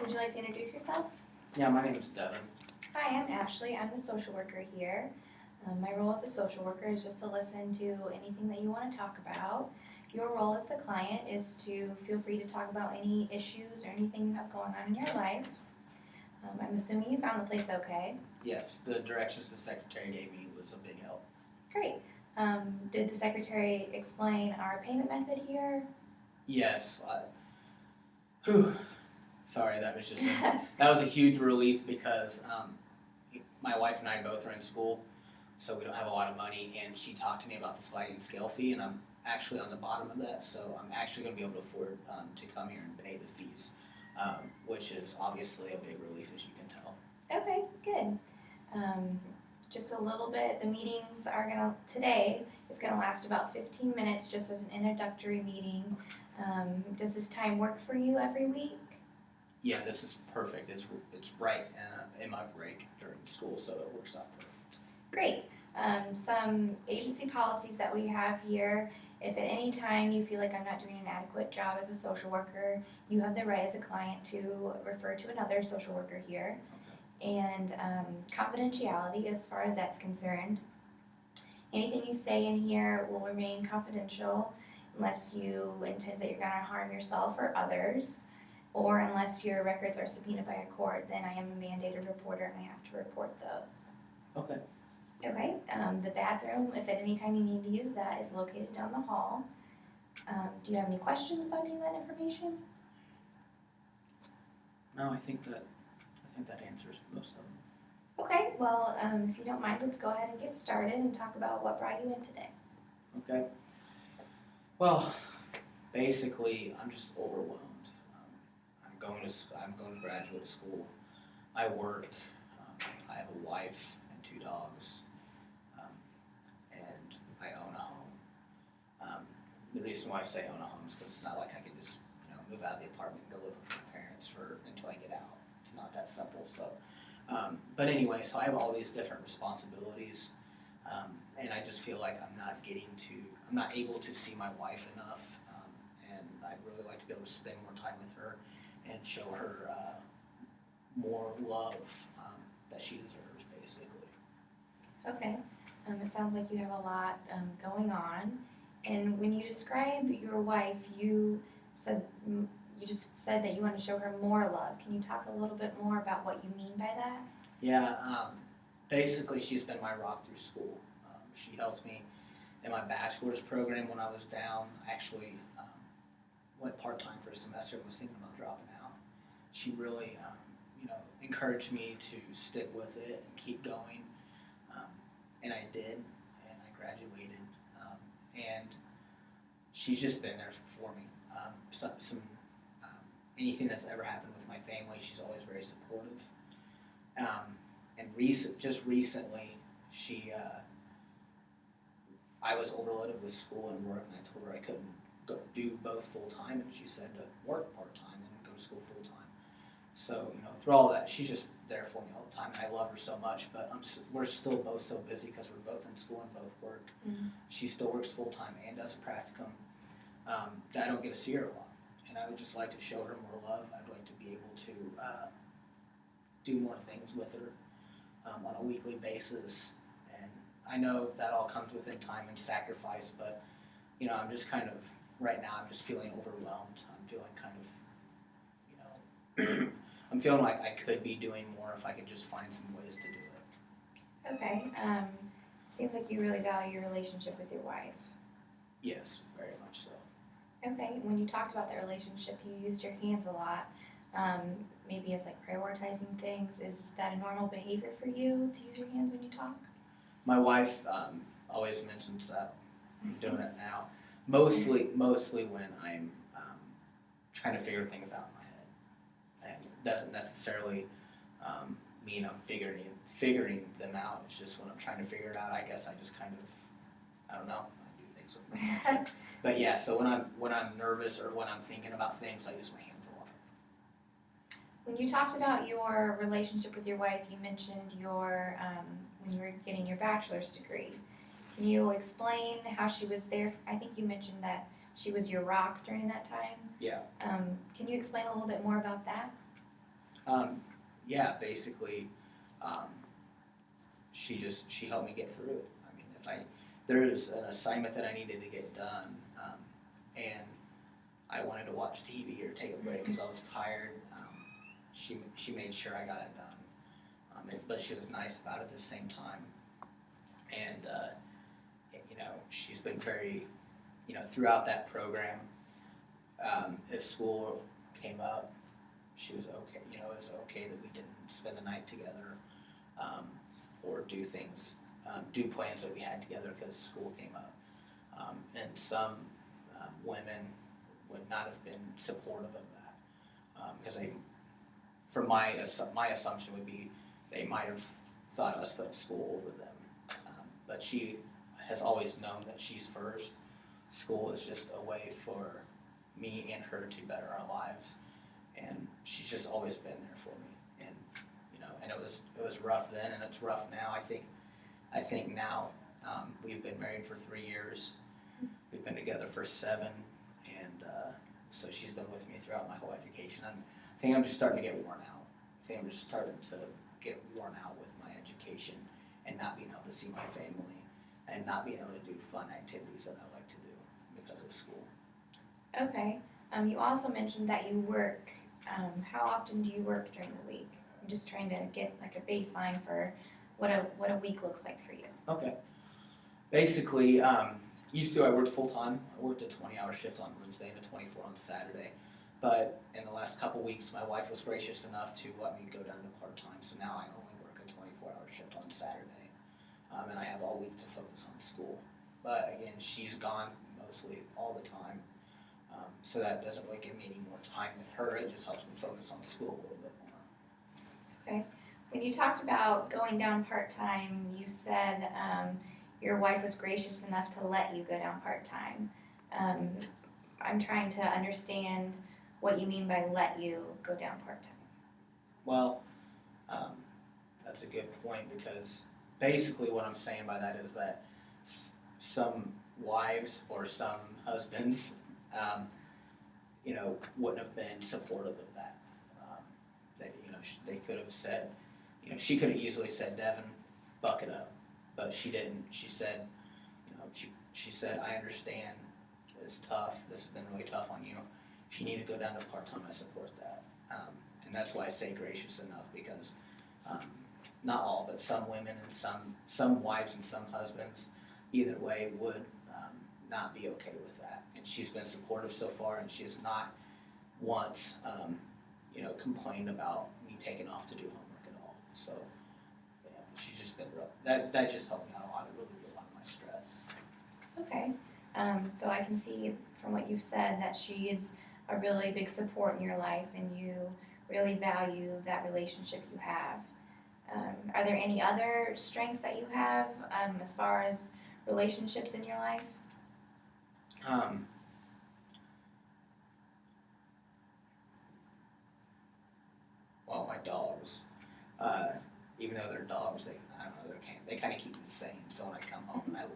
Would you like to introduce yourself? Yeah, my name is Devin. Hi, I'm Ashley. I'm the social worker here. My role as a social worker is just to listen to anything that you want to talk about. Your role as the client is to feel free to talk about any issues or anything you have going on in your life. I'm assuming you found the place okay. Yes, the directions the secretary gave me was a big help. Great. Did the secretary explain our payment method here? Yes, whew, sorry, that was a huge relief because my wife and I both are in school, so we don't have a lot of money, and she talked to me about the sliding scale fee, and I'm actually on the bottom of that, so I'm actually going to be able to afford to come here and pay the fees, which is obviously a big relief, as you can tell. Okay, good. Just a little bit, the meetings are today is gonna last about 15 minutes just as an introductory meeting. Does this time work for you every week? Yeah, this is perfect. It's right in my break during school, so it works out perfect. Great. Some agency policies that we have here, if at any time you feel like I'm not doing an adequate job as a social worker, you have the right as a client to refer to another social worker here. And confidentiality as far as that's concerned. Anything you say in here will remain confidential unless you intend that you're going to harm yourself or others, or unless your records are subpoenaed by a court, then I am a mandated reporter and I have to report those. Okay. Okay, the bathroom, if at any time you need to use that, is located down the hall. Do you have any questions about any of that information? No, I think that answers most of them. Okay, well, if you don't mind, let's go ahead and get started and talk about what brought you in today. Okay. Well, basically, I'm just overwhelmed. I'm going to graduate school. I work. I have a wife and 2 dogs, and I own a home. The reason why I say own a home is because it's not like I can just move out of the apartment and go live with my parents until I get out. It's not that simple. So, but anyway, so I have all these different responsibilities, and I just feel like I'm not able to see my wife enough, and I'd really like to be able to spend more time with her and show her more love that she deserves, basically. Okay, it sounds like you have a lot going on, and when you describe your wife, you just said that you want to show her more love. Can you talk a little bit more about what you mean by that? Yeah, basically she's been my rock through school. She helped me in my bachelor's program when I was down. I actually went part-time for a semester and was thinking about dropping out. She really, encouraged me to stick with it and keep going, and I did, and I graduated, and she's just been there for me. Anything that's ever happened with my family, she's always very supportive. And just recently, I was overloaded with school and work, and I told her I couldn't do both full time, and she said to work part time and go to school full time. So through all that, she's just there for me all the time, and I love her so much. But we're still both so busy because we're both in school and both work. Mm-hmm. She still works full time and does a practicum. That I don't get to see her a lot. And I would just like to show her more love. I'd like to be able to do more things with her on a weekly basis. And I know that all comes within time and sacrifice, but I'm just right now I'm just feeling overwhelmed. I'm feeling I'm feeling like I could be doing more if I could just find some ways to do it. Okay, seems like you really value your relationship with your wife. Yes, very much so. Okay, when you talked about that relationship, you used your hands a lot, maybe as like prioritizing things. Is that a normal behavior for you to use your hands when you talk? My wife always mentions that. I'm doing it now. Mostly when I'm trying to figure things out in my head. And it doesn't necessarily mean I'm figuring them out. It's just when I'm trying to figure it out, I guess I just I don't know, I do things with my hands. But yeah, so when I'm nervous or when I'm thinking about things, I use my hands a lot. When you talked about your relationship with your wife, you mentioned when you were getting your bachelor's degree. Can you explain how she was there? I think you mentioned that she was your rock during that time. Yeah. Can you explain a little bit more about that? Yeah, basically, um, she helped me get through it. I mean, there was an assignment that I needed to get done, and I wanted to watch TV or take a break because I was tired. She made sure I got it done, but she was nice about it at the same time. And she's been very, throughout that program. If school came up, she was okay. It was okay that we didn't spend the night together, or do things, do plans that we had together because school came up. And some women would not have been supportive of that, because my assumption would be they might have thought us putting school over them. But she has always known that she's first. School is just a way for me and her to better our lives, and she's just always been there for me. And and it was rough then, and it's rough now. I think now, we've been married for 3 years. We've been together for 7, and so she's been with me throughout my whole education. I think I'm just starting to get worn out. I think I'm just starting to get worn out with my education and not being able to see my family and not being able to do fun activities that I like to do because of school. Okay. You also mentioned that you work. How often do you work during the week? I'm just trying to get like a baseline for what a week looks like for you. Okay. Basically, used to I worked full time. I worked a 20-hour shift on Wednesday and a 24 on Saturday. But in the last couple weeks, my wife was gracious enough to let me go down to part-time. So now I only work a 24-hour shift on Saturday. And I have all week to focus on school. But again, she's gone mostly all the time. So that doesn't really give me any more time with her. It just helps me focus on school a little bit more. Okay. When you talked about going down part-time, you said your wife was gracious enough to let you go down part-time. I'm trying to understand what you mean by let you go down part-time. Well, that's a good point, because basically what I'm saying by that is that some wives or some husbands, wouldn't have been supportive of that. They could have said, she could have easily said, Devin, buck it up, but she didn't. She said, she said, I understand, it's tough, this has been really tough on you. If you need to go down to part-time, I support that. And that's why I say gracious enough, because not all, but some women and some wives and some husbands, either way, would not be okay with that. And she's been supportive so far, and she has not once, complained about me taking off to do homework at all. So, yeah, she's just been rough. That just helped me out a lot. It really did a lot of my stress. Okay. So I can see from what you've said that she is a really big support in your life, and you really value that relationship you have. Are there any other strengths that you have as far as relationships in your life? Well, my dogs, even though they're dogs, they kind of keep me sane. So when I come home and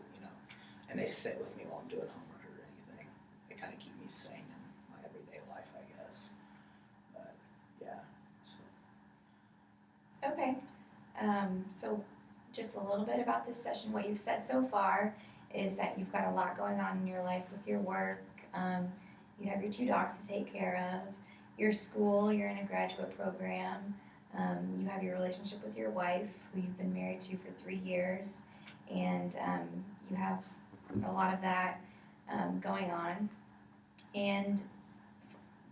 and they sit with me while I'm doing homework or anything, they kind of keep me sane in my everyday life, I guess. But yeah. So. Okay. So just a little bit about this session. What you've said so far is that you've got a lot going on in your life with your work. You have your 2 dogs to take care of. Your school, you're in a graduate program. You have your relationship with your wife, who you've been married to for 3 years. And you have a lot of that going on. And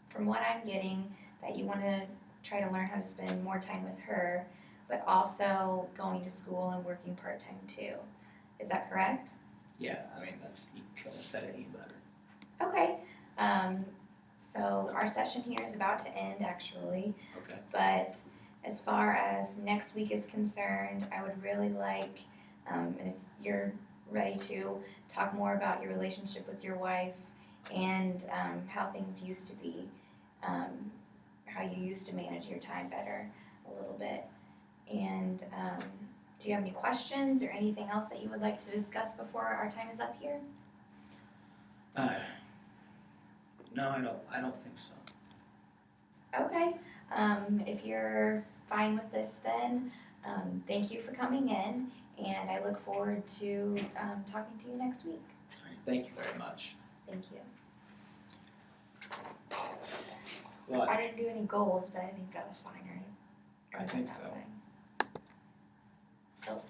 from what I'm getting, that you want to try to learn how to spend more time with her, but also going to school and working part-time too. Is that correct? Yeah, I mean, you couldn't have said it any better. Okay. So our session here is about to end, actually. Okay. But as far as next week is concerned, I would really like, and if you're ready to, talk more about your relationship with your wife and how things used to be, how you used to manage your time better a little bit. And do you have any questions or anything else that you would like to discuss before our time is up here? No, I don't think so. Okay. If you're fine with this then, thank you for coming in, and I look forward to talking to you next week. All right, thank you very much. Thank you. What? I didn't do any goals, but I think that was fine, right? I think That so. fine? Oh,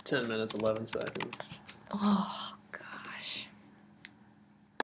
10 minutes, 11 seconds. Oh,